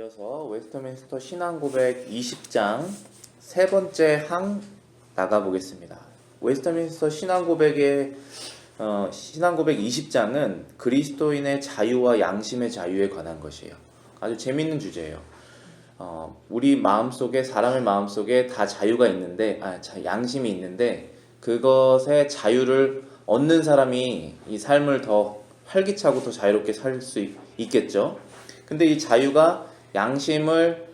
이어서 웨스터민스터 신앙고백 20장 세 번째 항 나가보겠습니다. 웨스터민스터 신앙고백 20장은 그리스도인의 자유와 양심의 자유에 관한 것이에요. 아주 재밌는 주제예요. 우리 마음속에, 사람의 마음속에 다 자유가 있는데, 양심이 있는데, 그것의 자유를 얻는 사람이 이 삶을 더 활기차고 더 자유롭게 살 수 있겠죠. 근데 이 자유가 양심을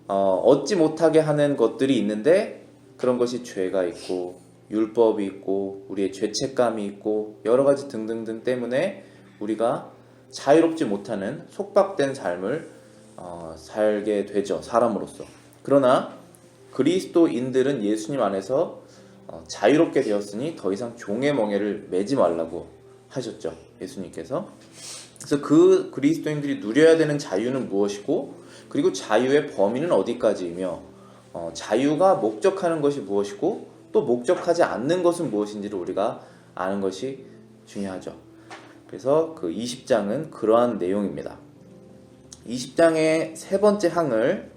얻지 못하게 하는 것들이 있는데, 그런 것이 죄가 있고 율법이 있고 우리의 죄책감이 있고 여러 가지 등등등 때문에 우리가 자유롭지 못하는 속박된 삶을 살게 되죠, 사람으로서. 그러나 그리스도인들은 예수님 안에서 자유롭게 되었으니 더 이상 종의 멍에를 매지 말라고 하셨죠, 예수님께서. 그래서 그 그리스도인들이 누려야 되는 자유는 무엇이고, 그리고 자유의 범위는 어디까지이며, 자유가 목적하는 것이 무엇이고 또 목적하지 않는 것은 무엇인지를 우리가 아는 것이 중요하죠. 그래서 그 20장은 그러한 내용입니다. 20장의 세 번째 항을,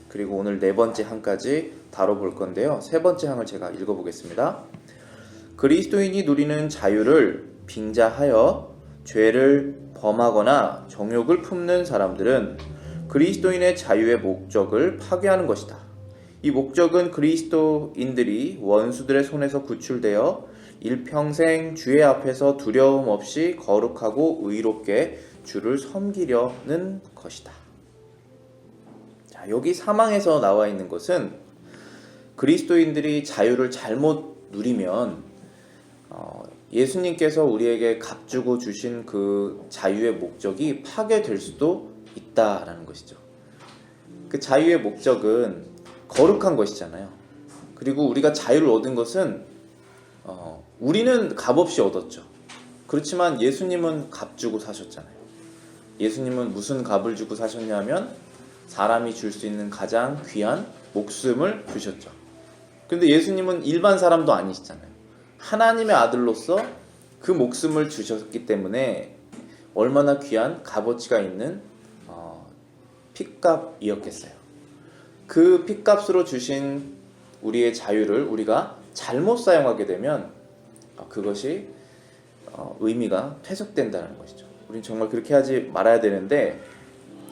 그리고 오늘 네 번째 항까지 다뤄볼 건데요. 세 번째 항을 제가 읽어보겠습니다. 그리스도인이 누리는 자유를 빙자하여 죄를 범하거나 정욕을 품는 사람들은 그리스도인의 자유의 목적을 파괴하는 것이다. 이 목적은 그리스도인들이 원수들의 손에서 구출되어 일평생 주의 앞에서 두려움 없이 거룩하고 의롭게 주를 섬기려는 것이다. 자, 여기 사망에서 나와 있는 것은 그리스도인들이 자유를 잘못 누리면 예수님께서 우리에게 값주고 주신 그 자유의 목적이 파괴될 수도 있다라는 것이죠. 그 자유의 목적은 거룩한 것이잖아요. 그리고 우리가 자유를 얻은 것은 우리는 값없이 얻었죠. 그렇지만 예수님은 값주고 사셨잖아요. 예수님은 무슨 값을 주고 사셨냐면 사람이 줄 수 있는 가장 귀한 목숨을 주셨죠. 근데 예수님은 일반 사람도 아니시잖아요. 하나님의 아들로서 그 목숨을 주셨기 때문에 얼마나 귀한 값어치가 있는 핏값이었겠어요. 그 핏값으로 주신 우리의 자유를 우리가 잘못 사용하게 되면 그것이 의미가 퇴색된다는 것이죠. 우리는 정말 그렇게 하지 말아야 되는데,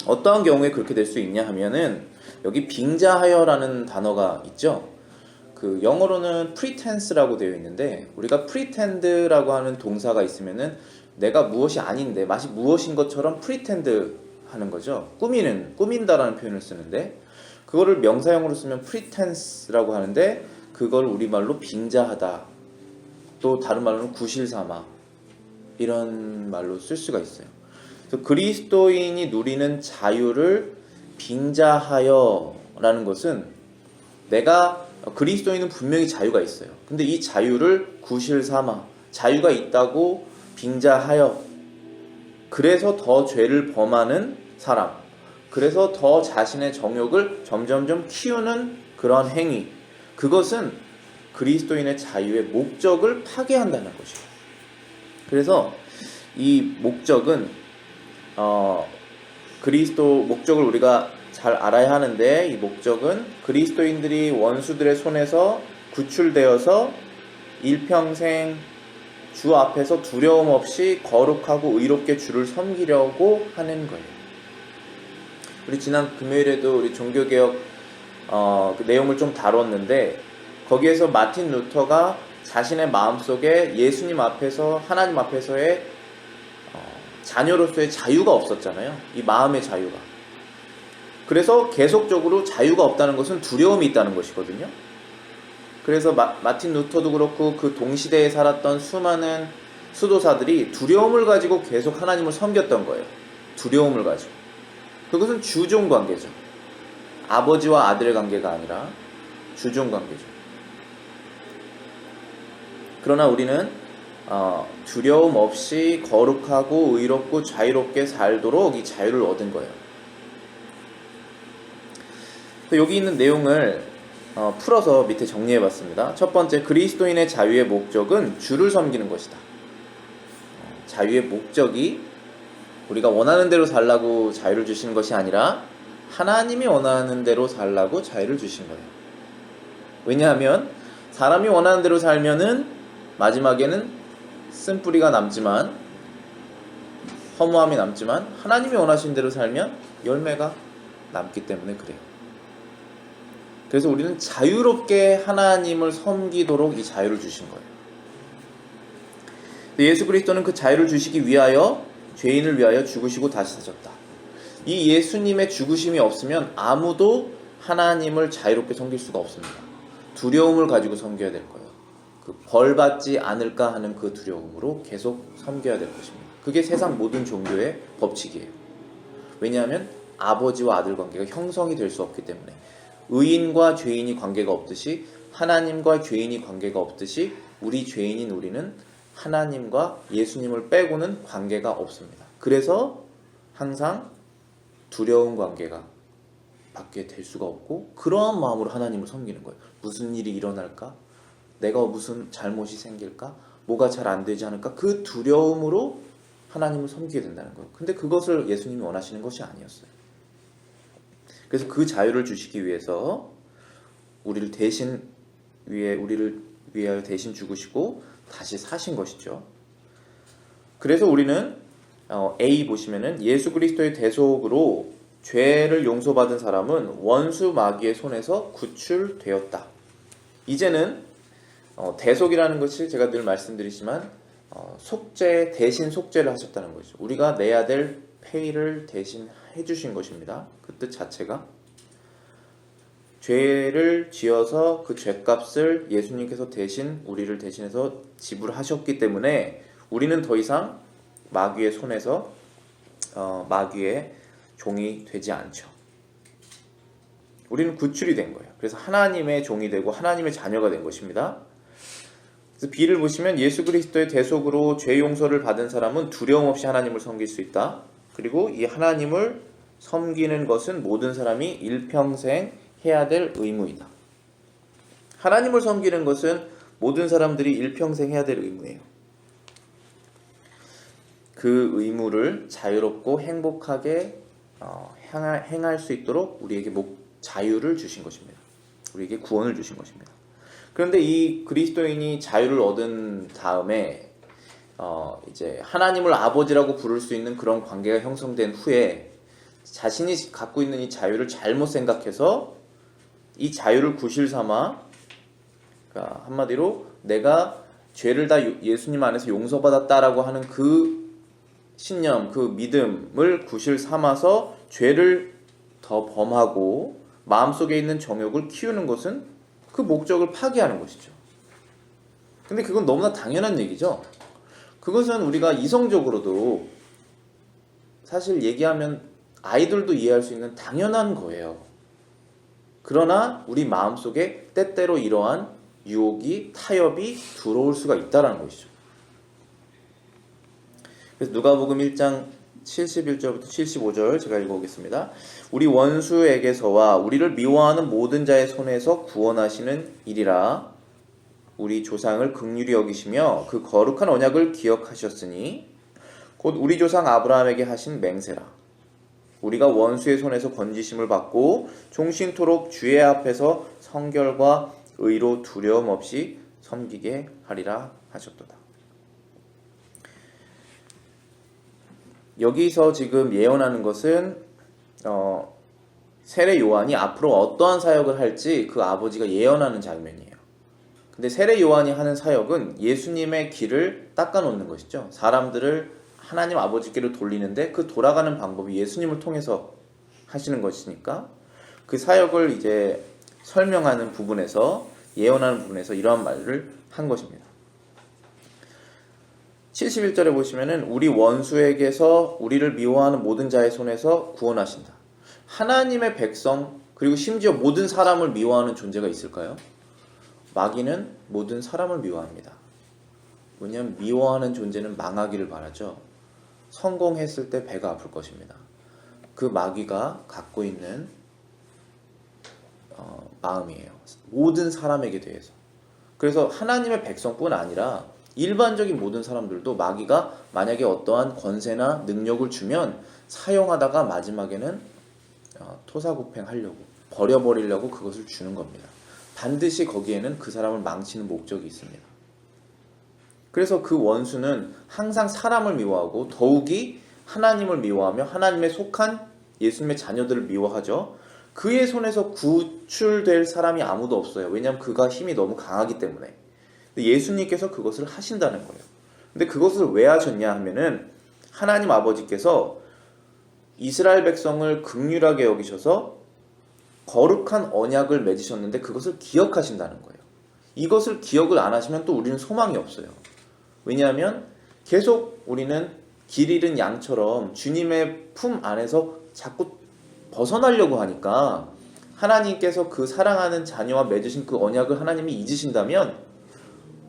어떠한 경우에 그렇게 될 수 있냐 하면은, 여기 빙자하여라는 단어가 있죠. 그 영어로는 pretense라고 되어 있는데, 우리가 pretend라고 하는 동사가 있으면은 내가 무엇이 아닌데 마치 무엇인 것처럼 pretend 하는 거죠. 꾸민다라는 표현을 쓰는데, 그거를 명사형으로 쓰면 pretense라고 하는데, 그걸 우리말로 빙자하다, 또 다른 말로는 구실삼아, 이런 말로 쓸 수가 있어요. 그래서 그리스도인이 누리는 자유를 빙자하여라는 것은, 내가 그리스도인은 분명히 자유가 있어요. 근데 이 자유를 구실삼아, 자유가 있다고 빙자하여, 그래서 더 죄를 범하는 사람, 그래서 더 자신의 정욕을 점점점 키우는 그런 행위, 그것은 그리스도인의 자유의 목적을 파괴한다는 것이에요. 그래서 이 목적은 그리스도 목적을 우리가 잘 알아야 하는데, 이 목적은 그리스도인들이 원수들의 손에서 구출되어서 일평생 주 앞에서 두려움 없이 거룩하고 의롭게 주를 섬기려고 하는 거예요. 우리 지난 금요일에도 우리 종교개혁 그 내용을 좀 다뤘는데, 거기에서 마틴 루터가 자신의 마음속에 예수님 앞에서, 하나님 앞에서의 자녀로서의 자유가 없었잖아요. 이 마음의 자유가. 그래서 계속적으로 자유가 없다는 것은 두려움이 있다는 것이거든요. 그래서 마틴 루터도 그렇고 그 동시대에 살았던 수많은 수도사들이 두려움을 가지고 계속 하나님을 섬겼던 거예요. 두려움을 가지고. 그것은 주종 관계죠. 아버지와 아들의 관계가 아니라 주종 관계죠. 그러나 우리는 두려움 없이 거룩하고 의롭고 자유롭게 살도록 이 자유를 얻은 거예요. 여기 있는 내용을 풀어서 밑에 정리해봤습니다. 첫 번째, 그리스도인의 자유의 목적은 주를 섬기는 것이다. 자유의 목적이 우리가 원하는 대로 살라고 자유를 주시는 것이 아니라 하나님이 원하는 대로 살라고 자유를 주신 거예요. 왜냐하면 사람이 원하는 대로 살면은 마지막에는 쓴뿌리가 남지만, 허무함이 남지만, 하나님이 원하신 대로 살면 열매가 남기 때문에 그래요. 그래서 우리는 자유롭게 하나님을 섬기도록 이 자유를 주신 거예요. 예수 그리스도는 그 자유를 주시기 위하여 죄인을 위하여 죽으시고 다시 사셨다. 이 예수님의 죽으심이 없으면 아무도 하나님을 자유롭게 섬길 수가 없습니다. 두려움을 가지고 섬겨야 될 거예요. 그 벌받지 않을까 하는 그 두려움으로 계속 섬겨야 될 것입니다. 그게 세상 모든 종교의 법칙이에요. 왜냐하면 아버지와 아들 관계가 형성이 될 수 없기 때문에, 의인과 죄인이 관계가 없듯이 하나님과 죄인이 관계가 없듯이 우리 죄인인 우리는 하나님과 예수님을 빼고는 관계가 없습니다. 그래서 항상 두려운 관계가 밖에 될 수가 없고, 그러한 마음으로 하나님을 섬기는 거예요. 무슨 일이 일어날까? 내가 무슨 잘못이 생길까? 뭐가 잘 안 되지 않을까? 그 두려움으로 하나님을 섬기게 된다는 거예요. 근데 그것을 예수님이 원하시는 것이 아니었어요. 그래서 그 자유를 주시기 위해서 우리를 위하여 대신 죽으시고 다시 사신 것이죠. 그래서 우리는 A 보시면은 예수 그리스도의 대속으로 죄를 용서받은 사람은 원수 마귀의 손에서 구출되었다. 이제는 대속이라는 것이 제가 늘 말씀드리지만 속죄 대신 속죄를 하셨다는 거죠. 우리가 내야 될 페이를 대신 해주신 것입니다. 그 뜻 자체가 죄를 지어서 그 죄값을 예수님께서 대신 우리를 대신해서 지불하셨기 때문에 우리는 더 이상 마귀의 손에서 마귀의 종이 되지 않죠. 우리는 구출이 된 거예요. 그래서 하나님의 종이 되고 하나님의 자녀가 된 것입니다. 그래서 B를 보시면 예수 그리스도의 대속으로 죄 용서를 받은 사람은 두려움 없이 하나님을 섬길 수 있다. 그리고 이 하나님을 섬기는 것은 모든 사람이 일평생 해야 될 의무이다. 하나님을 섬기는 것은 모든 사람들이 일평생 해야 될 의무예요. 그 의무를 자유롭고 행복하게 행할 수 있도록 우리에게 자유를 주신 것입니다. 우리에게 구원을 주신 것입니다. 그런데 이 그리스도인이 자유를 얻은 다음에 이제 하나님을 아버지라고 부를 수 있는 그런 관계가 형성된 후에 자신이 갖고 있는 이 자유를 잘못 생각해서 이 자유를 구실 삼아, 그러니까 한마디로 내가 죄를 다 예수님 안에서 용서받았다라고 하는 그 신념, 그 믿음을 구실 삼아서 죄를 더 범하고 마음속에 있는 정욕을 키우는 것은 그 목적을 파기하는 것이죠. 근데 그건 너무나 당연한 얘기죠. 그것은 우리가 이성적으로도 사실 얘기하면 아이들도 이해할 수 있는 당연한 거예요. 그러나 우리 마음속에 때때로 이러한 유혹이, 타협이 들어올 수가 있다는 것이죠. 그래서 누가복음 1장 71절부터 75절 제가 읽어보겠습니다. 우리 원수에게서와 우리를 미워하는 모든 자의 손에서 구원하시는 일이라. 우리 조상을 긍휼히 여기시며 그 거룩한 언약을 기억하셨으니 곧 우리 조상 아브라함에게 하신 맹세라. 우리가 원수의 손에서 건지심을 받고 종신토록 주의 앞에서 성결과 의로 두려움 없이 섬기게 하리라 하셨도다. 여기서 지금 예언하는 것은 세례 요한이 앞으로 어떠한 사역을 할지 그 아버지가 예언하는 장면이에요. 근데 세례 요한이 하는 사역은 예수님의 길을 닦아놓는 것이죠. 사람들을 하나님 아버지께로 돌리는데 그 돌아가는 방법이 예수님을 통해서 하시는 것이니까 그 사역을 이제 설명하는 부분에서, 예언하는 부분에서 이러한 말을 한 것입니다. 71절에 보시면은 우리 원수에게서 우리를 미워하는 모든 자의 손에서 구원하신다. 하나님의 백성, 그리고 심지어 모든 사람을 미워하는 존재가 있을까요? 마귀는 모든 사람을 미워합니다. 왜냐하면 미워하는 존재는 망하기를 바라죠. 성공했을 때 배가 아플 것입니다. 그 마귀가 갖고 있는 마음이에요. 모든 사람에게 대해서. 그래서 하나님의 백성뿐 아니라 일반적인 모든 사람들도 마귀가 만약에 어떠한 권세나 능력을 주면 사용하다가 마지막에는 토사구팽하려고 버려버리려고 그것을 주는 겁니다. 반드시 거기에는 그 사람을 망치는 목적이 있습니다. 그래서 그 원수는 항상 사람을 미워하고 더욱이 하나님을 미워하며 하나님에 속한 예수님의 자녀들을 미워하죠. 그의 손에서 구출될 사람이 아무도 없어요. 왜냐하면 그가 힘이 너무 강하기 때문에. 근데 예수님께서 그것을 하신다는 거예요. 근데 그것을 왜 하셨냐 하면은 하나님 아버지께서 이스라엘 백성을 긍휼하게 여기셔서 거룩한 언약을 맺으셨는데 그것을 기억하신다는 거예요. 이것을 기억을 안 하시면 또 우리는 소망이 없어요. 왜냐하면 계속 우리는 길 잃은 양처럼 주님의 품 안에서 자꾸 벗어나려고 하니까 하나님께서 그 사랑하는 자녀와 맺으신 그 언약을 하나님이 잊으신다면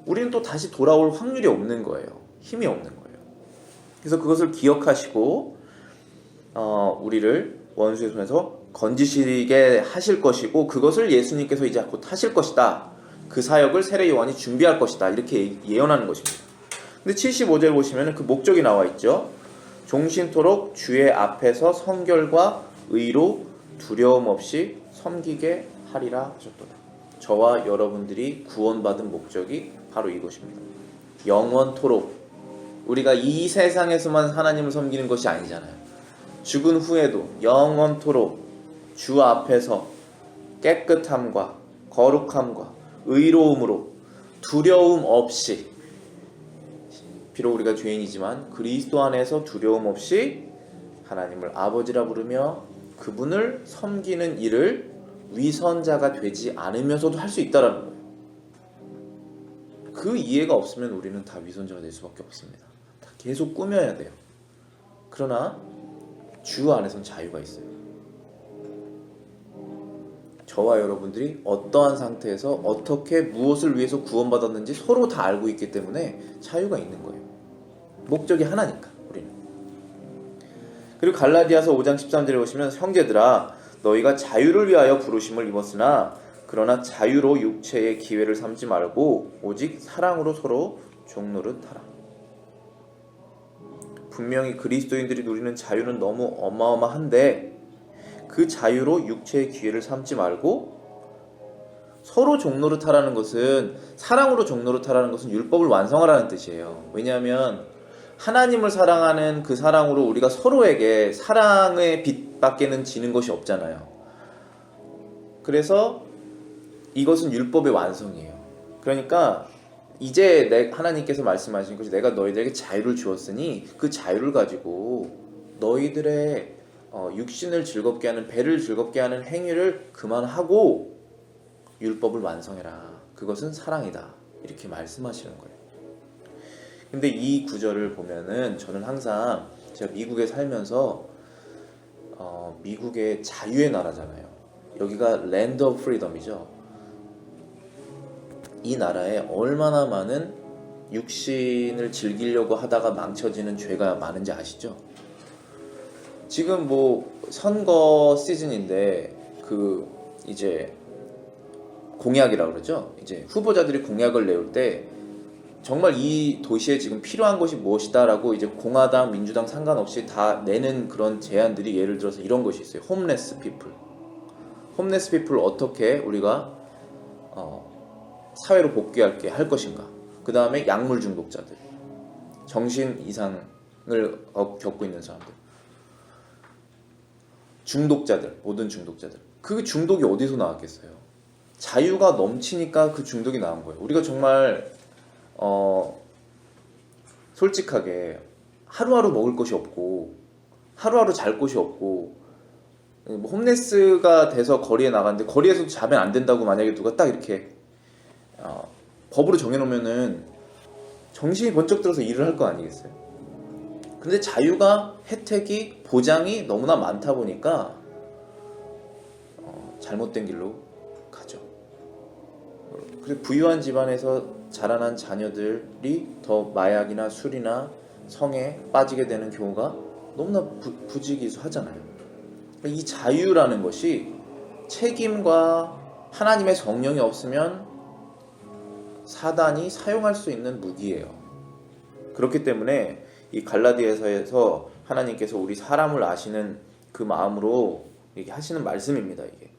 우리는 또 다시 돌아올 확률이 없는 거예요. 힘이 없는 거예요. 그래서 그것을 기억하시고 우리를 원수의 손에서 건지시게 하실 것이고 그것을 예수님께서 이제 곧 하실 것이다. 그 사역을 세례 요한이 준비할 것이다. 이렇게 예언하는 것입니다. 근데 75절 보시면 그 목적이 나와 있죠. 종신토록 주의 앞에서 성결과 의로 두려움 없이 섬기게 하리라 하셨도다. 저와 여러분들이 구원받은 목적이 바로 이것입니다. 영원토록 우리가 이 세상에서만 하나님을 섬기는 것이 아니잖아요. 죽은 후에도 영원토록 주 앞에서 깨끗함과 거룩함과 의로움으로 두려움 없이, 비록 우리가 죄인이지만 그리스도 안에서 두려움 없이 하나님을 아버지라 부르며 그분을 섬기는 일을 위선자가 되지 않으면서도 할 수 있다는 거예요. 그 이해가 없으면 우리는 다 위선자가 될 수밖에 없습니다. 다 계속 꾸며야 돼요. 그러나 주 안에선 자유가 있어요. 저와 여러분들이 어떠한 상태에서 어떻게 무엇을 위해서 구원받았는지 서로 다 알고 있기 때문에 자유가 있는 거예요. 목적이 하나니까 우리는. 그리고 갈라디아서 5장 13절에 보시면 형제들아 너희가 자유를 위하여 부르심을 입었으나 그러나 자유로 육체의 기회를 삼지 말고 오직 사랑으로 서로 종노릇하라. 분명히 그리스도인들이 누리는 자유는 너무 어마어마한데 그 자유로 육체의 기회를 삼지 말고 서로 종노릇하라는 것은, 사랑으로 종노릇하라는 것은 율법을 완성하라는 뜻이에요. 왜냐하면 하나님을 사랑하는 그 사랑으로 우리가 서로에게 사랑의 빛밖에는 지는 것이 없잖아요. 그래서 이것은 율법의 완성이에요. 그러니까 이제 하나님께서 말씀하신 것이 내가 너희들에게 자유를 주었으니 그 자유를 가지고 너희들의 육신을 즐겁게 하는, 배를 즐겁게 하는 행위를 그만하고 율법을 완성해라. 그것은 사랑이다. 이렇게 말씀하시는 거예요. 근데 이 구절을 보면은 저는 항상 제가 미국에 살면서 미국의 자유의 나라잖아요. 여기가 랜드 오브 프리덤이죠. 이 나라에 얼마나 많은 육신을 즐기려고 하다가 망쳐지는 죄가 많은지 아시죠? 지금 뭐 선거 시즌인데 이제 공약이라고 그러죠. 이제 후보자들이 공약을 내올 때 정말 이 도시에 지금 필요한 것이 무엇이다라고 이제 공화당, 민주당 상관없이 다 내는 그런 제안들이, 예를 들어서 이런 것이 있어요. 홈레스 피플을 어떻게 우리가 사회로 복귀하게 할 것인가. 그 다음에 약물 중독자들, 정신 이상을 겪고 있는 사람들, 중독자들, 모든 중독자들. 그 중독이 어디서 나왔겠어요? 자유가 넘치니까 그 중독이 나온 거예요. 우리가 정말 솔직하게 하루하루 먹을 것이 없고 하루하루 잘 곳이 없고 홈레스가 돼서 거리에 나갔는데 거리에서도 자면 안 된다고 만약에 누가 딱 이렇게 법으로 정해놓으면은 정신이 번쩍 들어서 일을 할 거 아니겠어요? 근데 자유가, 혜택이, 보장이 너무나 많다 보니까 잘못된 길로 가죠. 그리고 부유한 집안에서 자라난 자녀들이 더 마약이나 술이나 성에 빠지게 되는 경우가 너무나 부지기수하잖아요. 이 자유라는 것이 책임과 하나님의 성령이 없으면 사단이 사용할 수 있는 무기예요. 그렇기 때문에 이 갈라디아서에서 하나님께서 우리 사람을 아시는 그 마음으로 이게 하시는 말씀입니다. 이게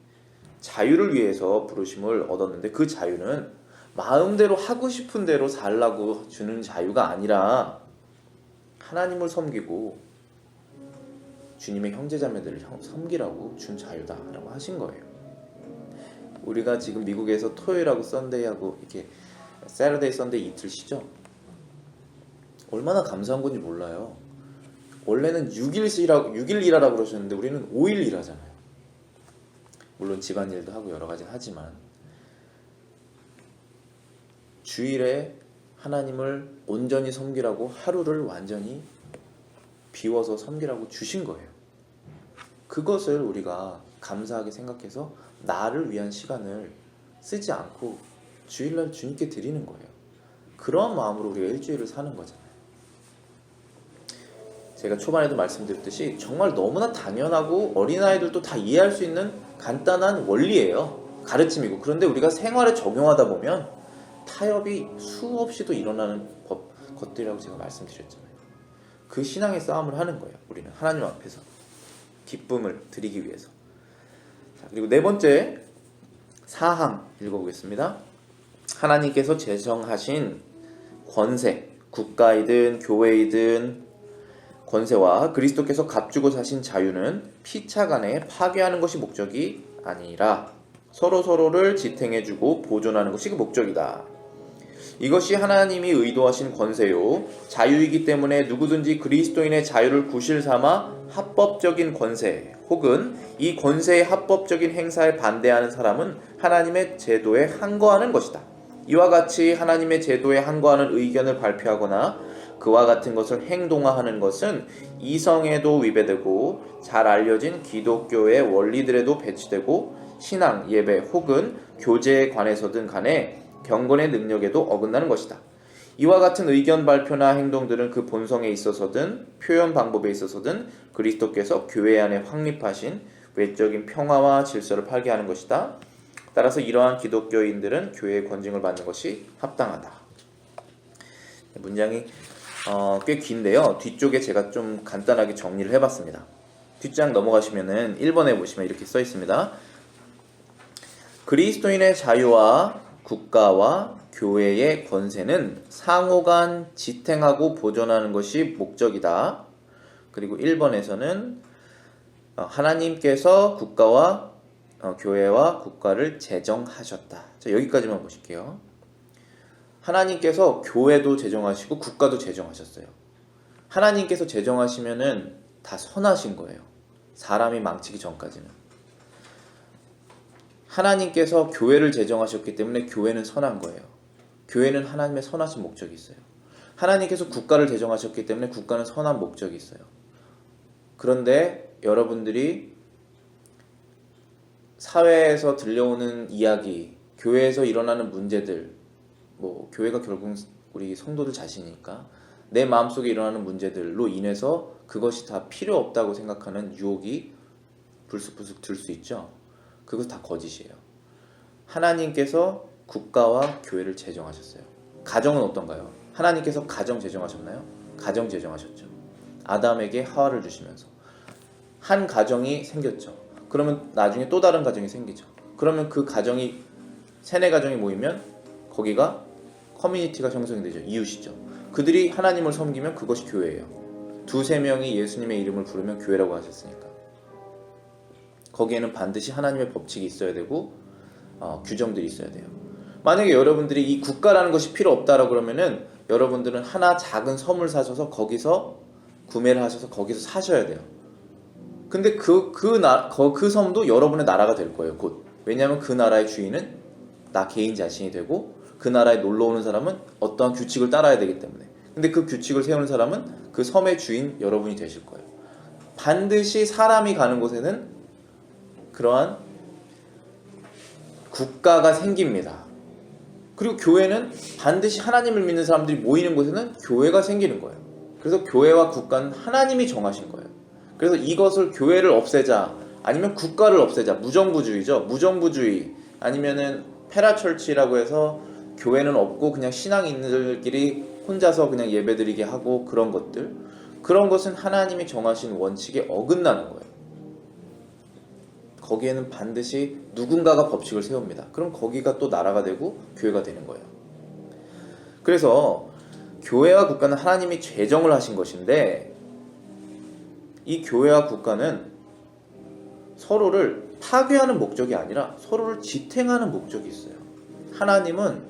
자유를 위해서 부르심을 얻었는데 그 자유는 마음대로 하고 싶은 대로 살라고 주는 자유가 아니라 하나님을 섬기고 주님의 형제자매들을 섬기라고 준 자유다라고 하신 거예요. 우리가 지금 미국에서 토요일하고 썬데이하고 이렇게 세러데이 썬데이 이틀 쉬죠. 얼마나 감사한 건지 몰라요. 원래는 6일 일하라고 그러셨는데 우리는 5일 일하잖아요. 물론 집안일도 하고 여러 가지 하지만 주일에 하나님을 온전히 섬기라고 하루를 완전히 비워서 섬기라고 주신 거예요. 그것을 우리가 감사하게 생각해서 나를 위한 시간을 쓰지 않고 주일날 주님께 드리는 거예요. 그런 마음으로 우리가 일주일을 사는 거잖아요. 제가 초반에도 말씀드렸듯이 정말 너무나 당연하고 어린아이들도 다 이해할 수 있는 간단한 원리예요. 가르침이고. 그런데 우리가 생활에 적용하다 보면 타협이 수없이도 일어나는 것들이라고 제가 말씀드렸잖아요. 그 신앙의 싸움을 하는 거예요. 우리는 하나님 앞에서 기쁨을 드리기 위해서. 자, 그리고 네 번째 사항 읽어보겠습니다. 하나님께서 제정하신 권세, 국가이든 교회이든 권세와 그리스도께서 값주고 사신 자유는 피차간에 파괴하는 것이 목적이 아니라 서로서로를 지탱해주고 보존하는 것이 그 목적이다. 이것이 하나님이 의도하신 권세요 자유이기 때문에 누구든지 그리스도인의 자유를 구실 삼아 합법적인 권세 혹은 이 권세의 합법적인 행사에 반대하는 사람은 하나님의 제도에 항거하는 것이다. 이와 같이 하나님의 제도에 항거하는 의견을 발표하거나 그와 같은 것을 행동화하는 것은 이성에도 위배되고 잘 알려진 기독교의 원리들에도 배치되고 신앙, 예배 혹은 교제에 관해서든 간에 경건의 능력에도 어긋나는 것이다. 이와 같은 의견 발표나 행동들은 그 본성에 있어서든 표현 방법에 있어서든 그리스도께서 교회 안에 확립하신 외적인 평화와 질서를 파괴하는 것이다. 따라서 이러한 기독교인들은 교회의 권징을 받는 것이 합당하다. 문장이 꽤 긴데요. 뒤쪽에 제가 좀 간단하게 정리를 해봤습니다. 뒷장 넘어가시면은 1번에 보시면 이렇게 써 있습니다. 그리스도인의 자유와 국가와 교회의 권세는 상호간 지탱하고 보존하는 것이 목적이다. 그리고 1번에서는 하나님께서 국가와 교회와 국가를 제정하셨다. 자, 여기까지만 보실게요. 하나님께서 교회도 제정하시고 국가도 제정하셨어요. 하나님께서 제정하시면은 다 선하신 거예요. 사람이 망치기 전까지는. 하나님께서 교회를 제정하셨기 때문에 교회는 선한 거예요. 교회는 하나님의 선하신 목적이 있어요. 하나님께서 국가를 제정하셨기 때문에 국가는 선한 목적이 있어요. 그런데 여러분들이 사회에서 들려오는 이야기, 교회에서 일어나는 문제들, 교회가 결국 우리 성도들 자신이니까 내 마음속에 일어나는 문제들로 인해서 그것이 다 필요 없다고 생각하는 유혹이 불쑥불쑥 들 수 있죠. 그것 다 거짓이에요. 하나님께서 국가와 교회를 제정하셨어요. 가정은 어떤가요? 하나님께서 가정 제정하셨나요? 가정 제정하셨죠. 아담에게 하와를 주시면서 한 가정이 생겼죠. 그러면 나중에 또 다른 가정이 생기죠. 그러면 그 가정이 세네 가정이 모이면 거기가 커뮤니티가 형성이 되죠. 이웃이죠. 그들이 하나님을 섬기면 그것이 교회예요. 두세 명이 예수님의 이름을 부르면 교회라고 하셨으니까. 거기에는 반드시 하나님의 법칙이 있어야 되고 규정들이 있어야 돼요. 만약에 여러분들이 이 국가라는 것이 필요 없다라고 그러면은 여러분들은 하나 작은 섬을 사셔서 거기서 구매를 하셔서 거기서 사셔야 돼요. 근데 그 섬도 여러분의 나라가 될 거예요. 곧. 왜냐하면 그 나라의 주인은 나 개인 자신이 되고 그 나라에 놀러 오는 사람은 어떠한 규칙을 따라야 되기 때문에. 근데 그 규칙을 세우는 사람은 그 섬의 주인 여러분이 되실 거예요. 반드시 사람이 가는 곳에는 그러한 국가가 생깁니다. 그리고 교회는 반드시 하나님을 믿는 사람들이 모이는 곳에는 교회가 생기는 거예요. 그래서 교회와 국가는 하나님이 정하신 거예요. 그래서 이것을 교회를 없애자 아니면 국가를 없애자, 무정부주의죠. 무정부주의 아니면은 페라철치라고 해서 교회는 없고 그냥 신앙인들끼리 혼자서 그냥 예배드리게 하고 그런 것들, 그런 것은 하나님이 정하신 원칙에 어긋나는 거예요. 거기에는 반드시 누군가가 법칙을 세웁니다. 그럼 거기가 또 나라가 되고 교회가 되는 거예요. 그래서 교회와 국가는 하나님이 제정을 하신 것인데, 이 교회와 국가는 서로를 파괴하는 목적이 아니라 서로를 지탱하는 목적이 있어요. 하나님은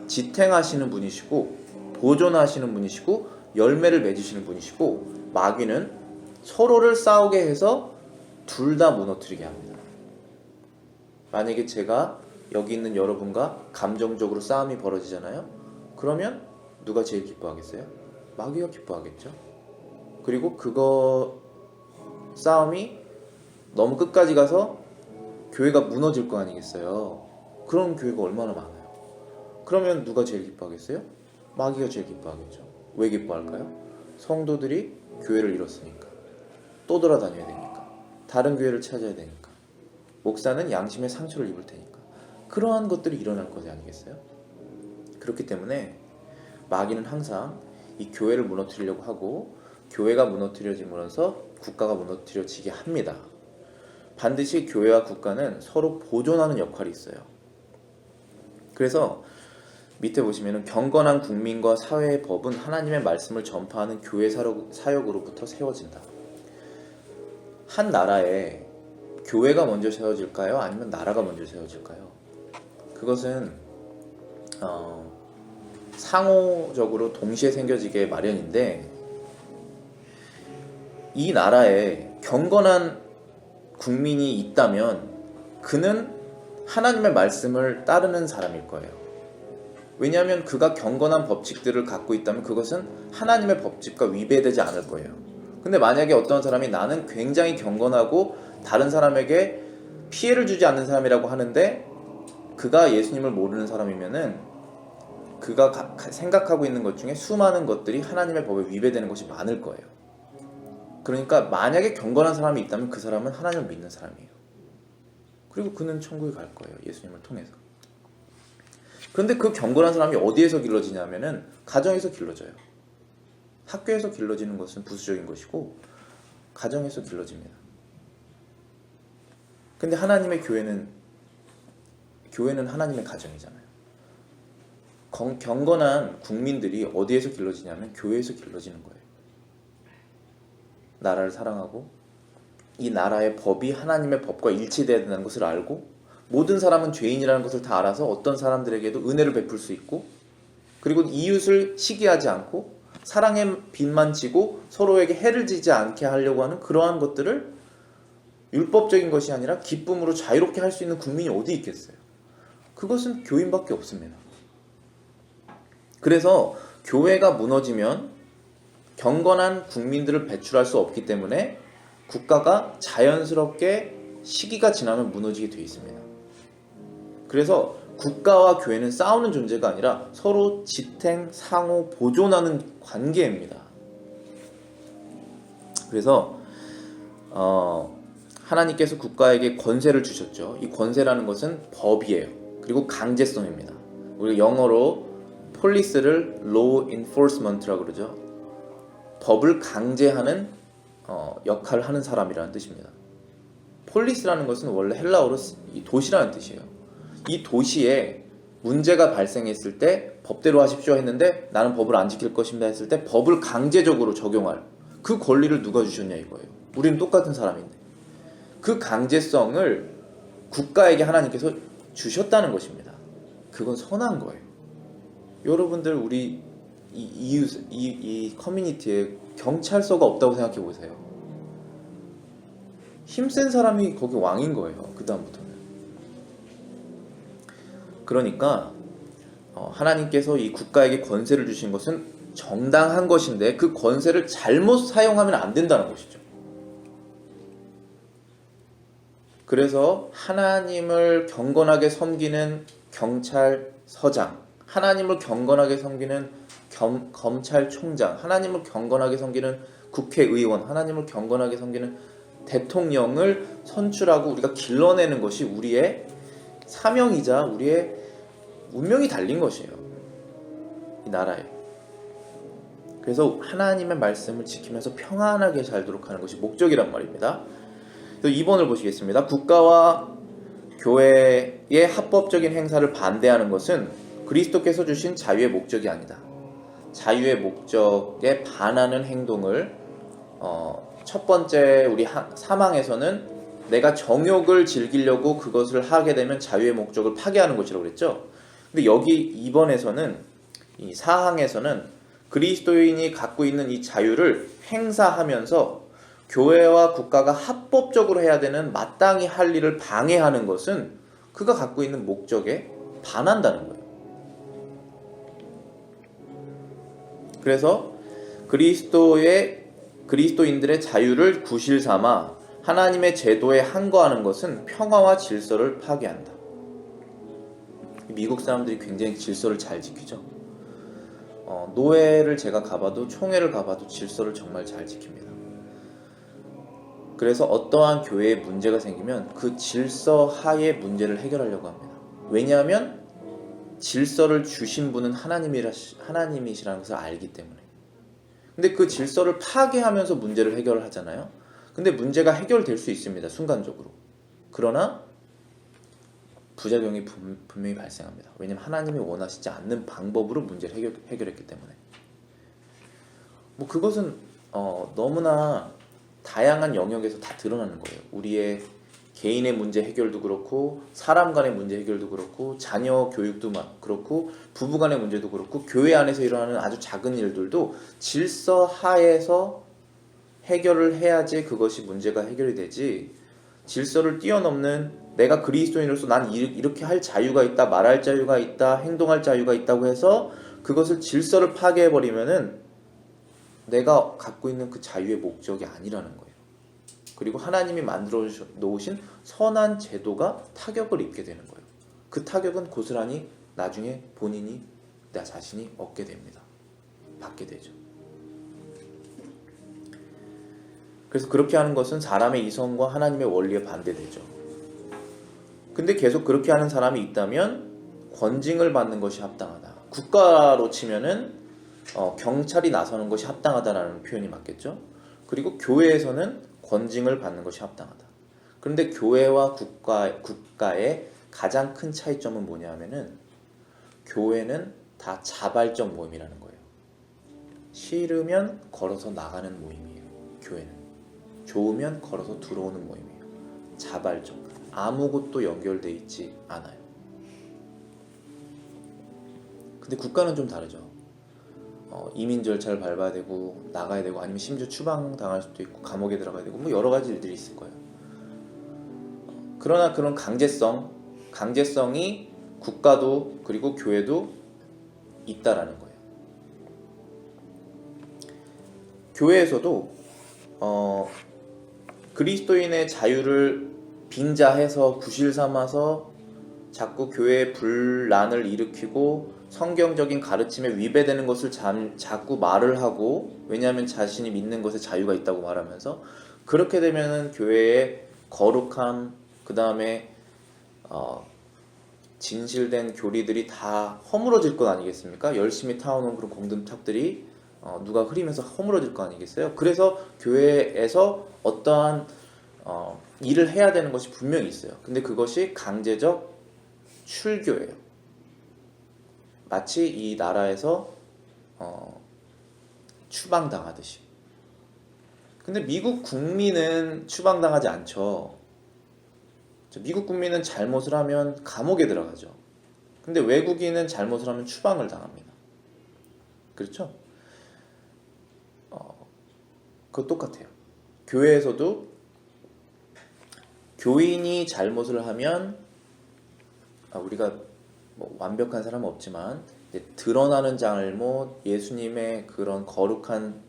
지탱하시는 분이시고 보존하시는 분이시고 열매를 맺으시는 분이시고, 마귀는 서로를 싸우게 해서 둘 다 무너뜨리게 합니다. 만약에 제가 여기 있는 여러분과 감정적으로 싸움이 벌어지잖아요. 그러면 누가 제일 기뻐하겠어요? 마귀가 기뻐하겠죠. 그리고 그거 싸움이 너무 끝까지 가서 교회가 무너질 거 아니겠어요. 그런 교회가 얼마나 많아요. 그러면 누가 제일 기뻐하겠어요? 마귀가 제일 기뻐하겠죠. 왜 기뻐할까요? 성도들이 교회를 잃었으니까, 또 돌아다녀야 되니까, 다른 교회를 찾아야 되니까, 목사는 양심의 상처를 입을 테니까, 그러한 것들이 일어날 것이 아니겠어요? 그렇기 때문에 마귀는 항상 이 교회를 무너뜨리려고 하고, 교회가 무너뜨려지면서 국가가 무너뜨려지게 합니다. 반드시 교회와 국가는 서로 보존하는 역할이 있어요. 그래서 밑에 보시면 경건한 국민과 사회의 법은 하나님의 말씀을 전파하는 교회 사역으로부터 세워진다. 한 나라에 교회가 먼저 세워질까요? 아니면 나라가 먼저 세워질까요? 그것은 상호적으로 동시에 생겨지게 마련인데, 이 나라에 경건한 국민이 있다면 그는 하나님의 말씀을 따르는 사람일 거예요. 왜냐하면 그가 경건한 법칙들을 갖고 있다면 그것은 하나님의 법칙과 위배되지 않을 거예요. 근데 만약에 어떤 사람이 나는 굉장히 경건하고 다른 사람에게 피해를 주지 않는 사람이라고 하는데 그가 예수님을 모르는 사람이면은 그가 생각하고 있는 것 중에 수많은 것들이 하나님의 법에 위배되는 것이 많을 거예요. 그러니까 만약에 경건한 사람이 있다면 그 사람은 하나님을 믿는 사람이에요. 그리고 그는 천국에 갈 거예요. 예수님을 통해서. 그런데 그 경건한 사람이 어디에서 길러지냐면은 가정에서 길러져요. 학교에서 길러지는 것은 부수적인 것이고 가정에서 길러집니다. 근데 하나님의 교회는 하나님의 가정이잖아요. 경건한 국민들이 어디에서 길러지냐면 교회에서 길러지는 거예요. 나라를 사랑하고 이 나라의 법이 하나님의 법과 일치되어야 된다는 것을 알고, 모든 사람은 죄인이라는 것을 다 알아서 어떤 사람들에게도 은혜를 베풀 수 있고, 그리고 이웃을 시기하지 않고 사랑의 빛만 지고 서로에게 해를 지지 않게 하려고 하는 그러한 것들을 율법적인 것이 아니라 기쁨으로 자유롭게 할 수 있는 국민이 어디 있겠어요? 그것은 교인밖에 없습니다. 그래서 교회가 무너지면 경건한 국민들을 배출할 수 없기 때문에 국가가 자연스럽게 시기가 지나면 무너지게 되어 있습니다. 그래서 국가와 교회는 싸우는 존재가 아니라 서로 지탱, 상호, 보존하는 관계입니다. 그래서 하나님께서 국가에게 권세를 주셨죠. 이 권세라는 것은 법이에요. 그리고 강제성입니다. 우리가 영어로 폴리스를 law enforcement라고 그러죠. 법을 강제하는 역할을 하는 사람이라는 뜻입니다. 폴리스라는 것은 원래 헬라어로 도시라는 뜻이에요. 이 도시에 문제가 발생했을 때 법대로 하십시오 했는데 나는 법을 안 지킬 것입니다 했을 때 법을 강제적으로 적용할 그 권리를 누가 주셨냐 이거예요. 우리는 똑같은 사람인데 그 강제성을 국가에게 하나님께서 주셨다는 것입니다. 그건 선한 거예요. 여러분들 우리 이 커뮤니티에 경찰서가 없다고 생각해 보세요. 힘센 사람이 거기 왕인 거예요. 그 다음부터는. 그러니까 하나님께서 이 국가에게 권세를 주신 것은 정당한 것인데 그 권세를 잘못 사용하면 안 된다는 것이죠. 그래서 하나님을 경건하게 섬기는 경찰서장, 하나님을 경건하게 섬기는 검찰총장, 하나님을 경건하게 섬기는 국회의원, 하나님을 경건하게 섬기는 대통령을 선출하고 우리가 길러내는 것이 우리의 사명이자 우리의 운명이 달린 것이에요. 이 나라에. 그래서 하나님의 말씀을 지키면서 평안하게 살도록 하는 것이 목적이란 말입니다. 또 2번을 보시겠습니다. 국가와 교회의 합법적인 행사를 반대하는 것은 그리스도께서 주신 자유의 목적이 아니다. 자유의 목적에 반하는 행동을 첫 번째 우리 사망에서는 내가 정욕을 즐기려고 그것을 하게 되면 자유의 목적을 파괴하는 것이라고 그랬죠. 근데 여기 2번에서는 이 사항에서는 그리스도인이 갖고 있는 이 자유를 행사하면서 교회와 국가가 합법적으로 해야 되는 마땅히 할 일을 방해하는 것은 그가 갖고 있는 목적에 반한다는 거예요. 그래서 그리스도인들의 자유를 구실 삼아 하나님의 제도에 항거하는 것은 평화와 질서를 파괴한다. 미국 사람들이 굉장히 질서를 잘 지키죠. 노회를 제가 가봐도, 총회를 가봐도 질서를 정말 잘 지킵니다. 그래서 어떠한 교회에 문제가 생기면 그 질서 하에 문제를 해결하려고 합니다. 왜냐하면 질서를 주신 분은 하나님이시라는 것을 알기 때문에. 근데 그 질서를 파괴하면서 문제를 해결하잖아요. 근데 문제가 해결될 수 있습니다. 순간적으로. 그러나 부작용이 분명히 발생합니다. 왜냐하면 하나님이 원하시지 않는 방법으로 문제를 해결했기 때문에. 그것은 너무나 다양한 영역에서 다 드러나는 거예요. 우리의 개인의 문제 해결도 그렇고, 사람 간의 문제 해결도 그렇고, 자녀 교육도 그렇고, 부부 간의 문제도 그렇고, 교회 안에서 일어나는 아주 작은 일들도 질서 하에서 해결을 해야지 그것이 문제가 해결이 되지, 질서를 뛰어넘는 내가 그리스도인으로서 난 이렇게 할 자유가 있다, 말할 자유가 있다, 행동할 자유가 있다고 해서 그것을 질서를 파괴해버리면은 내가 갖고 있는 그 자유의 목적이 아니라는 거예요. 그리고 하나님이 만들어 놓으신 선한 제도가 타격을 입게 되는 거예요. 그 타격은 고스란히 나중에 본인이, 나 자신이 얻게 됩니다. 받게 되죠. 그래서 그렇게 하는 것은 사람의 이성과 하나님의 원리에 반대되죠. 근데 계속 그렇게 하는 사람이 있다면 권징을 받는 것이 합당하다. 국가로 치면은 경찰이 나서는 것이 합당하다라는 표현이 맞겠죠. 그리고 교회에서는 권징을 받는 것이 합당하다. 그런데 교회와 국가의 가장 큰 차이점은 뭐냐면은 교회는 다 자발적 모임이라는 거예요. 싫으면 걸어서 나가는 모임이에요. 교회는 좋으면 걸어서 들어오는 모임이에요. 자발적. 아무것도 연결돼 있지 않아요. 근데 국가는 좀 다르죠. 이민 절차를 밟아야 되고 나가야 되고 아니면 심지어 추방 당할 수도 있고 감옥에 들어가야 되고 여러 가지 일들이 있을 거예요. 그러나 그런 강제성이 국가도 그리고 교회도 있다라는 거예요. 교회에서도 그리스도인의 자유를 빙자해서 구실 삼아서 자꾸 교회에 분란을 일으키고 성경적인 가르침에 위배되는 것을 자꾸 말을 하고, 왜냐하면 자신이 믿는 것에 자유가 있다고 말하면서, 그렇게 되면은 교회의 거룩함, 그 다음에 진실된 교리들이 다 허물어질 것 아니겠습니까? 열심히 타오는 그런 공든탑들이 누가 흐리면서 허물어질 거 아니겠어요? 그래서 교회에서 어떠한 일을 해야 되는 것이 분명히 있어요. 근데 그것이 강제적 출교예요. 마치 이 나라에서 추방당하듯이. 근데 미국 국민은 추방당하지 않죠. 미국 국민은 잘못을 하면 감옥에 들어가죠. 근데 외국인은 잘못을 하면 추방을 당합니다. 그렇죠? 그거 똑같아요. 교회에서도 교인이 잘못을 하면 우리가 완벽한 사람은 없지만 드러나는 잘못, 예수님의 그런 거룩한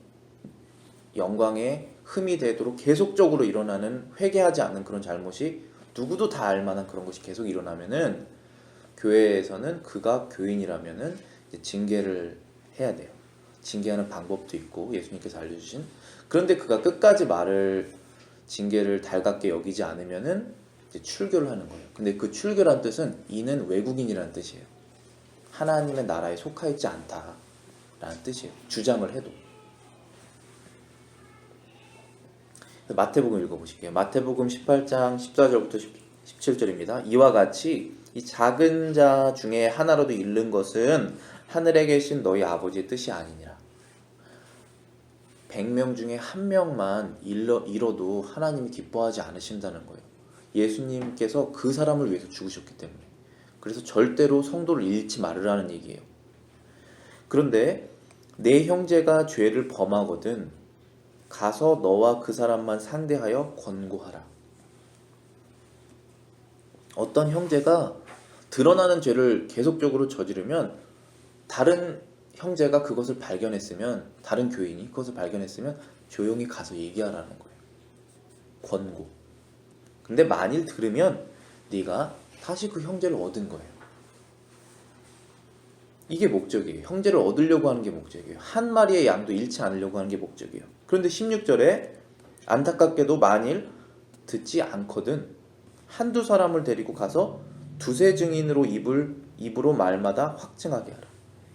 영광에 흠이 되도록 계속적으로 일어나는, 회개하지 않는 그런 잘못이 누구도 다 알만한 그런 것이 계속 일어나면은 교회에서는 그가 교인이라면은 징계를 해야 돼요. 징계하는 방법도 있고 예수님께서 알려주신. 그런데 그가 끝까지 징계를 달갑게 여기지 않으면은 이제 출교를 하는 거예요. 근데 그 출교란 뜻은 이는 외국인이라는 뜻이에요. 하나님의 나라에 속하지 않다라는 뜻이에요. 주장을 해도. 마태복음 읽어보실게요. 마태복음 18장 14절부터 17절입니다. 이와 같이 이 작은 자 중에 하나라도 잃는 것은 하늘에 계신 너희 아버지의 뜻이 아니니라. 100명 중에 한 명만 잃어도 하나님이 기뻐하지 않으신다는 거예요. 예수님께서 그 사람을 위해서 죽으셨기 때문에. 그래서 절대로 성도를 잃지 말으라는 얘기예요. 그런데 내 형제가 죄를 범하거든 가서 너와 그 사람만 상대하여 권고하라. 어떤 형제가 드러나는 죄를 계속적으로 저지르면 다른 형제가 그것을 발견했으면, 다른 교인이 그것을 발견했으면 조용히 가서 얘기하라는 거예요. 권고. 근데 만일 들으면 네가 다시 그 형제를 얻은 거예요. 이게 목적이에요. 형제를 얻으려고 하는 게 목적이에요. 한 마리의 양도 잃지 않으려고 하는 게 목적이에요. 그런데 16절에 안타깝게도 만일 듣지 않거든 한두 사람을 데리고 가서 두세 증인으로 입으로 말마다 확증하게 하라.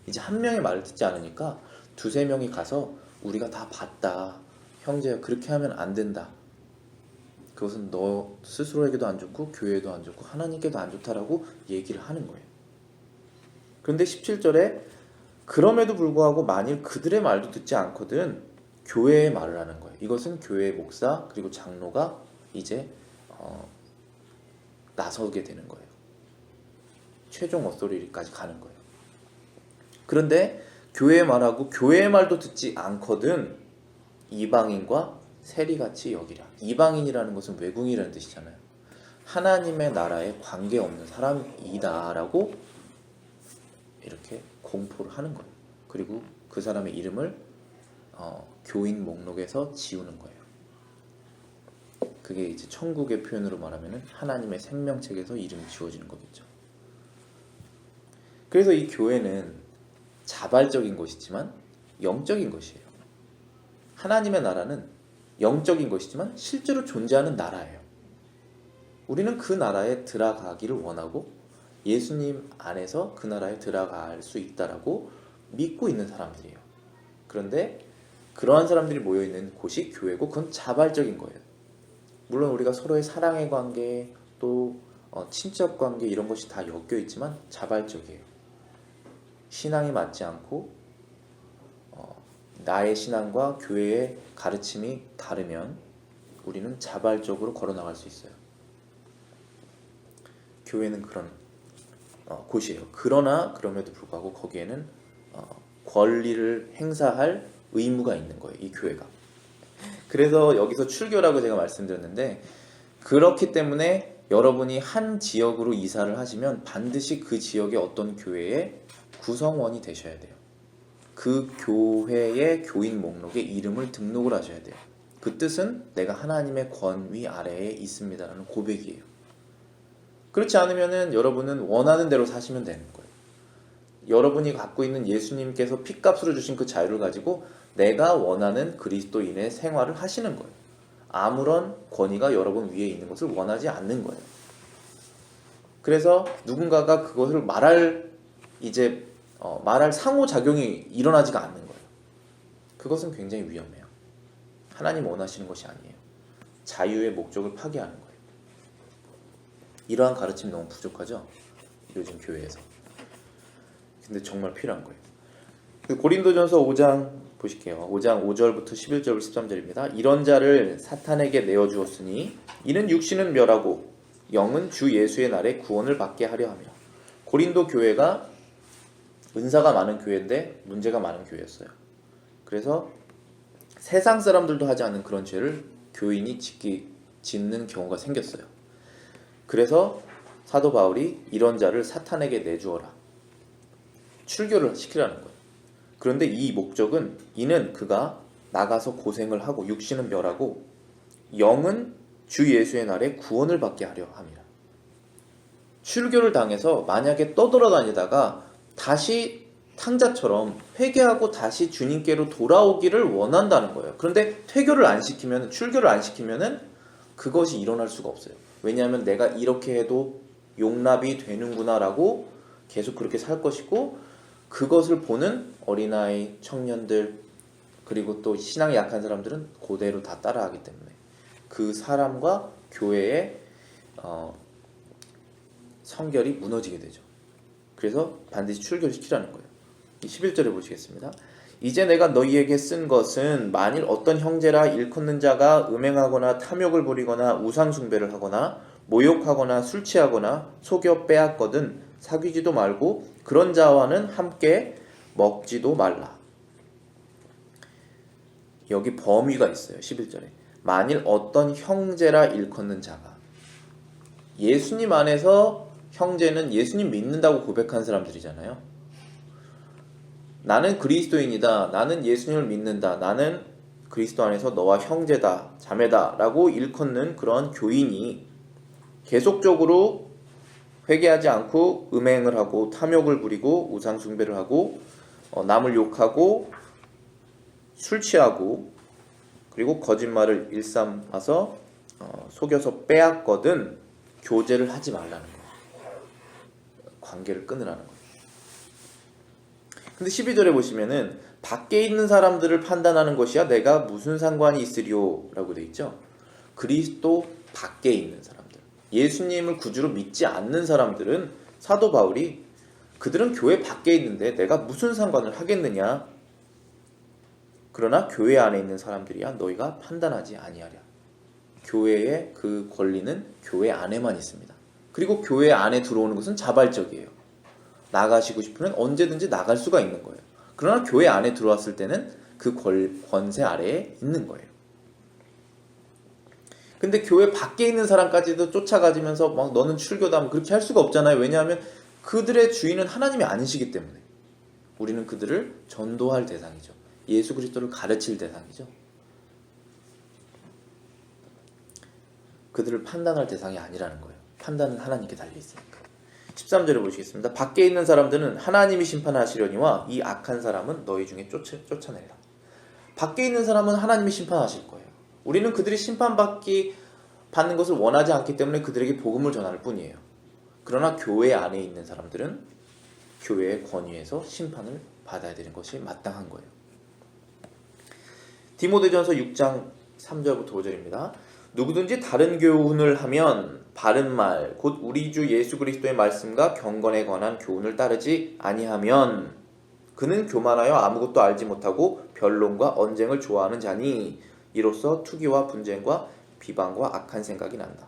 이제 한 명의 말을 듣지 않으니까 두세 명이 가서 우리가 다 봤다. 형제야 그렇게 하면 안 된다. 그것은 너 스스로에게도 안 좋고 교회에도 안 좋고 하나님께도 안 좋다라고 얘기를 하는 거예요. 그런데 17절에 그럼에도 불구하고 만일 그들의 말도 듣지 않거든 교회의 말을 하는 거예요. 이것은 교회의 목사 그리고 장로가 이제 나서게 되는 거예요. 최종 어소리까지 가는 거예요. 그런데 교회의 말하고 교회의 말도 듣지 않거든 이방인과 세리같이 여기라. 이방인이라는 것은 외국인이라는 뜻이잖아요. 하나님의 나라에 관계없는 사람이다 라고 이렇게 공포를 하는 거예요. 그리고 그 사람의 이름을 교인 목록에서 지우는 거예요. 그게 이제 천국의 표현으로 말하면 하나님의 생명책에서 이름이 지워지는 거겠죠. 그래서 이 교회는 자발적인 것이지만 영적인 것이에요. 하나님의 나라는 영적인 것이지만 실제로 존재하는 나라예요. 우리는 그 나라에 들어가기를 원하고 예수님 안에서 그 나라에 들어갈 수 있다라고 믿고 있는 사람들이에요. 그런데 그러한 사람들이 모여있는 곳이 교회고 그건 자발적인 거예요. 물론 우리가 서로의 사랑의 관계 또 친척 관계 이런 것이 다 엮여 있지만 자발적이에요. 신앙이 맞지 않고 나의 신앙과 교회의 가르침이 다르면 우리는 자발적으로 걸어나갈 수 있어요. 교회는 그런 곳이에요. 그러나 그럼에도 불구하고 거기에는 권리를 행사할 의무가 있는 거예요. 이 교회가. 그래서 여기서 출교라고 제가 말씀드렸는데 그렇기 때문에 여러분이 한 지역으로 이사를 하시면 반드시 그 지역의 어떤 교회의 구성원이 되셔야 돼요. 그 교회의 교인 목록에 이름을 등록을 하셔야 돼요. 그 뜻은 내가 하나님의 권위 아래에 있습니다라는 고백이에요. 그렇지 않으면 여러분은 원하는 대로 사시면 되는 거예요. 여러분이 갖고 있는 예수님께서 핏값으로 주신 그 자유를 가지고 내가 원하는 그리스도인의 생활을 하시는 거예요. 아무런 권위가 여러분 위에 있는 것을 원하지 않는 거예요. 그래서 누군가가 그것을 말할 상호작용이 일어나지가 않는 거예요. 그것은 굉장히 위험해요. 하나님 원하시는 것이 아니에요. 자유의 목적을 파괴하는 거예요. 이러한 가르침이 너무 부족하죠? 요즘 교회에서. 근데 정말 필요한 거예요. 고린도전서 5장 보실게요. 5장 5절부터 11절 13절입니다. 이런 자를 사탄에게 내어주었으니 이는 육신은 멸하고 영은 주 예수의 날에 구원을 받게 하려 함이라. 고린도 교회가 은사가 많은 교회인데 문제가 많은 교회였어요. 그래서 세상 사람들도 하지 않는 그런 죄를 교인이 짓는 경우가 생겼어요. 그래서 사도 바울이 이런 자를 사탄에게 내주어라. 출교를 시키라는 거예요. 그런데 이 목적은 이는 그가 나가서 고생을 하고 육신은 멸하고 영은 주 예수의 날에 구원을 받게 하려 함이라. 출교를 당해서 만약에 떠돌아다니다가 다시 탕자처럼 회개하고 다시 주님께로 돌아오기를 원한다는 거예요. 그런데 퇴교를 안 시키면, 출교를 안 시키면은 그것이 일어날 수가 없어요. 왜냐하면 내가 이렇게 해도 용납이 되는구나라고 계속 그렇게 살 것이고 그것을 보는 어린아이, 청년들 그리고 또 신앙이 약한 사람들은 그대로 다 따라하기 때문에 그 사람과 교회의 성결이 무너지게 되죠. 그래서 반드시 출교를 시키라는 거예요. 11절에 보시겠습니다. 이제 내가 너희에게 쓴 것은 만일 어떤 형제라 일컫는 자가 음행하거나 탐욕을 부리거나 우상숭배를 하거나 모욕하거나 술 취하거나 속여 빼앗거든 사귀지도 말고 그런 자와는 함께 먹지도 말라. 여기 범위가 있어요. 11절에 만일 어떤 형제라 일컫는 자가, 예수님 안에서 형제는 예수님 믿는다고 고백한 사람들이잖아요. 나는 그리스도인이다. 나는 예수님을 믿는다. 나는 그리스도 안에서 너와 형제다. 자매다. 라고 일컫는 그런 교인이 계속적으로 회개하지 않고 음행을 하고 탐욕을 부리고 우상숭배를 하고 남을 욕하고 술 취하고 그리고 거짓말을 일삼아서 속여서 빼앗거든 교제를 하지 말라는 거예요. 관계를 끊으라는 거예요. 근데 12절에 보시면은 밖에 있는 사람들을 판단하는 것이야 내가 무슨 상관이 있으리요 라고 돼 있죠. 그리스도 밖에 있는 사람들, 예수님을 구주로 믿지 않는 사람들은 사도 바울이 그들은 교회 밖에 있는데 내가 무슨 상관을 하겠느냐. 그러나 교회 안에 있는 사람들이야 너희가 판단하지 아니하랴. 교회의 그 권리는 교회 안에만 있습니다. 그리고 교회 안에 들어오는 것은 자발적이에요. 나가시고 싶으면 언제든지 나갈 수가 있는 거예요. 그러나 교회 안에 들어왔을 때는 그 권세 아래에 있는 거예요. 근데 교회 밖에 있는 사람까지도 쫓아가지면서 막 너는 출교다 그렇게 할 수가 없잖아요. 왜냐하면 그들의 주인은 하나님이 아니시기 때문에 우리는 그들을 전도할 대상이죠. 예수 그리스도를 가르칠 대상이죠. 그들을 판단할 대상이 아니라는 거예요. 판단은 하나님께 달려있으니까. 13절에 보시겠습니다. 밖에 있는 사람들은 하나님이 심판하시려니와 이 악한 사람은 너희 중에 쫓아내라. 밖에 있는 사람은 하나님이 심판하실 거예요. 우리는 그들이 받는 것을 원하지 않기 때문에 그들에게 복음을 전할 뿐이에요. 그러나 교회 안에 있는 사람들은 교회의 권위에서 심판을 받아야 되는 것이 마땅한 거예요. 디모데전서 6장 3절부터 5절입니다. 누구든지 다른 교훈을 하면 바른 말 곧 우리 주 예수 그리스도의 말씀과 경건에 관한 교훈을 따르지 아니하면 그는 교만하여 아무것도 알지 못하고 변론과 언쟁을 좋아하는 자니 이로써 투기와 분쟁과 비방과 악한 생각이 난다.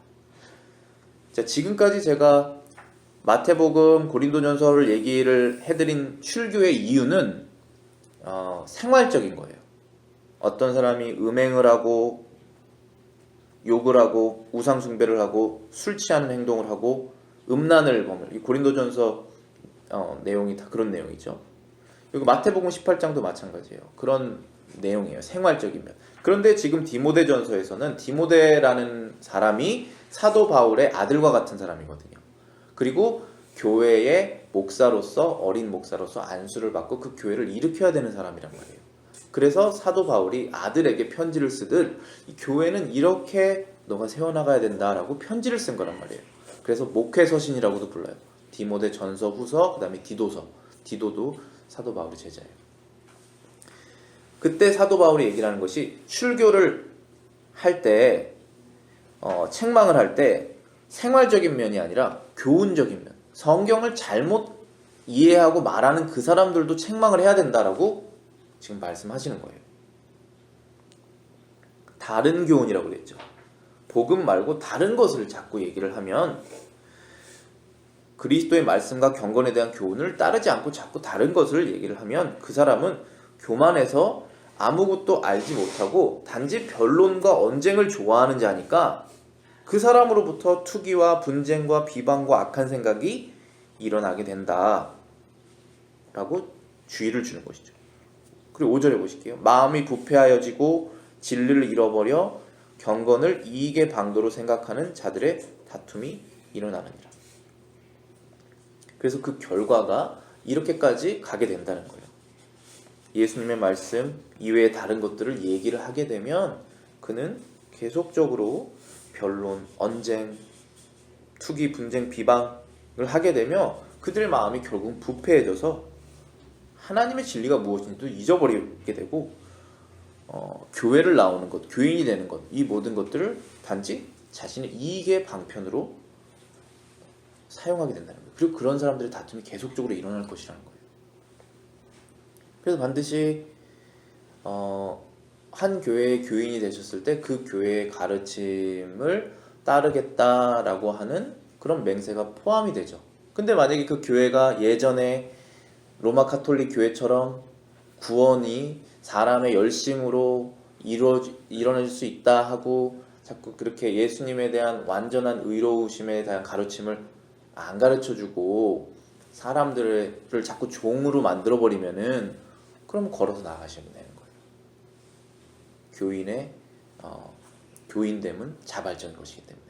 자, 지금까지 제가 마태복음, 고린도전서를 얘기를 해드린 출교의 이유는 생활적인 거예요. 어떤 사람이 음행을 하고 욕을 하고 우상숭배를 하고 술 취하는 행동을 하고 음란을 범을, 이 고린도전서 내용이 다 그런 내용이죠. 그리고 마태복음 18장도 마찬가지예요. 그런 내용이에요. 생활적인 면. 그런데 지금 디모데전서에서는 디모데라는 사람이 사도 바울의 아들과 같은 사람이거든요. 그리고 교회의 목사로서, 어린 목사로서 안수를 받고 그 교회를 일으켜야 되는 사람이란 말이에요. 그래서 사도 바울이 아들에게 편지를 쓰듯 이 교회는 이렇게 너가 세워나가야 된다라고 편지를 쓴 거란 말이에요. 그래서 목회서신이라고도 불러요. 디모데 전서, 후서, 그 다음에 디도서. 디도도 사도 바울의 제자예요. 그때 사도 바울이 얘기를 하는 것이 출교를 할 때, 책망을 할 때 생활적인 면이 아니라 교훈적인 면, 성경을 잘못 이해하고 말하는 그 사람들도 책망을 해야 된다라고 지금 말씀하시는 거예요. 다른 교훈이라고 그랬죠. 복음 말고 다른 것을 자꾸 얘기를 하면 그리스도의 말씀과 경건에 대한 교훈을 따르지 않고 자꾸 다른 것을 얘기를 하면 그 사람은 교만해서 아무것도 알지 못하고 단지 변론과 언쟁을 좋아하는 자니까 그 사람으로부터 투기와 분쟁과 비방과 악한 생각이 일어나게 된다 라고 주의를 주는 것이죠. 그리고 5절에 보실게요. 마음이 부패하여지고 진리를 잃어버려 경건을 이익의 방도로 생각하는 자들의 다툼이 일어나느니라. 그래서 그 결과가 이렇게까지 가게 된다는 거예요. 예수님의 말씀 이외의 다른 것들을 얘기를 하게 되면 그는 계속적으로 변론, 언쟁, 투기, 분쟁, 비방을 하게 되며 그들의 마음이 결국 부패해져서 하나님의 진리가 무엇인지도 잊어버리게 되고 교회를 나오는 것, 교인이 되는 것, 이 모든 것들을 단지 자신의 이익의 방편으로 사용하게 된다는 거예요. 그리고 그런 사람들의 다툼이 계속적으로 일어날 것이라는 거예요. 그래서 반드시 한 교회의 교인이 되셨을 때 그 교회의 가르침을 따르겠다라고 하는 그런 맹세가 포함이 되죠. 근데 만약에 그 교회가 예전에 로마 카톨릭 교회처럼 구원이 사람의 열심으로 일어날 수 있다 하고 자꾸 그렇게 예수님에 대한 완전한 의로우심에 대한 가르침을 안 가르쳐주고 사람들을 자꾸 종으로 만들어버리면은 그럼 걸어서 나가시면 되는 거예요. 교인의 교인됨은 자발적인 것이기 때문에.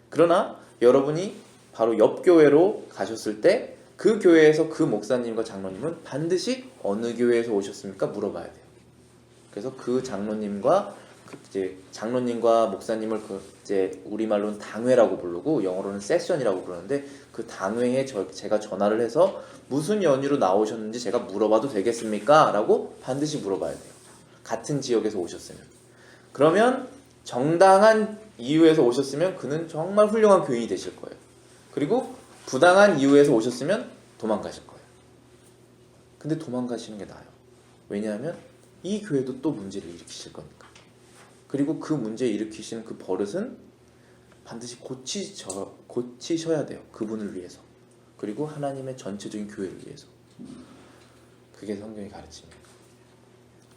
그러나 여러분이 바로 옆 교회로 가셨을 때 그 교회에서 그 목사님과 장로님은 반드시 어느 교회에서 오셨습니까? 물어봐야 돼요. 그래서 그 장로님과 이제 장로님과 목사님을 이제 우리말로는 당회라고 부르고 영어로는 세션이라고 부르는데 그 당회에 제가 전화를 해서 무슨 연유로 나오셨는지 제가 물어봐도 되겠습니까? 라고 반드시 물어봐야 돼요. 같은 지역에서 오셨으면. 그러면 정당한 이유에서 오셨으면 그는 정말 훌륭한 교인이 되실 거예요. 그리고 부당한 이유에서 오셨으면 도망가실 거예요. 근데 도망가시는 게 나아요. 왜냐하면 이 교회도 또 문제를 일으키실 거니까. 그리고 그 문제 일으키시는 그 버릇은 반드시 고치셔야 돼요. 그분을 위해서. 그리고 하나님의 전체적인 교회를 위해서. 그게 성경의 가르침이에요.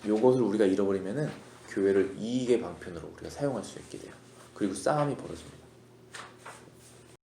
요것을 우리가 잃어버리면은 교회를 이익의 방편으로 우리가 사용할 수 있게 돼요. 그리고 싸움이 벌어집니다.